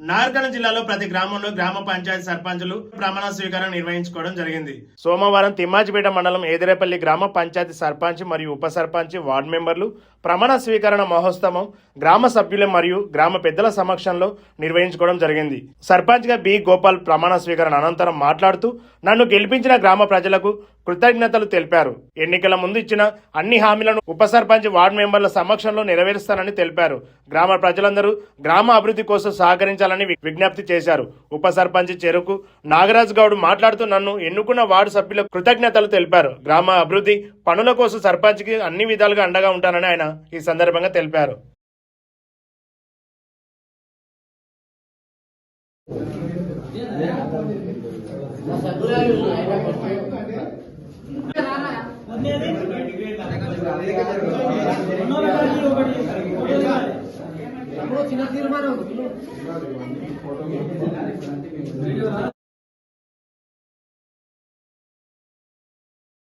నాగర్కర్నూలు జిల్లాలో ప్రతి గ్రామంలో గ్రామ పంచాయతీ సర్పంచులు ప్రమాణ స్వీకారం నిర్వహించుకోవడం జరిగింది. సోమవారం తిమ్మాజిపేట మండలం ఏదిరేపల్లి గ్రామ పంచాయతీ సర్పంచ్ మరియు ఉప సర్పంచ్ వార్డు మెంబర్లు ప్రమాణ స్వీకరణ మహోత్సవం గ్రామ సభ్యులు మరియు గ్రామ పెద్దల సమక్షంలో నిర్వహించుకోవడం జరిగింది. సర్పంచ్ గా బి గోపాల్ ప్రమాణ స్వీకరణ అనంతరం మాట్లాడుతూ నన్ను గెలిపించిన గ్రామ ప్రజలకు కృతజ్ఞతలు తెలిపారు. ఎన్నికల ముందు ఇచ్చిన అన్ని హామీలను ఉప సర్పంచ్ వార్డు మెంబర్ల సమక్షంలో నెరవేరుస్తానని తెలిపారు. గ్రామ ప్రజలందరూ గ్రామ అభివృద్ధి కోసం సహకరించాలని విజ్ఞప్తి చేశారు. ఉప సర్పంచ్ చెరుకు నాగరాజు గౌడ్ మాట్లాడుతూ నన్ను ఎన్నుకున్న వార్డు సభ్యులకు కృతజ్ఞతలు తెలిపారు. గ్రామ అభివృద్ధి పనుల కోసం సర్పంచ్ కి అన్ని విధాలుగా అండగా ఉంటానని ఆయన ఈ సందర్భంగా తెలిపారు. చిన్న తీర్మానం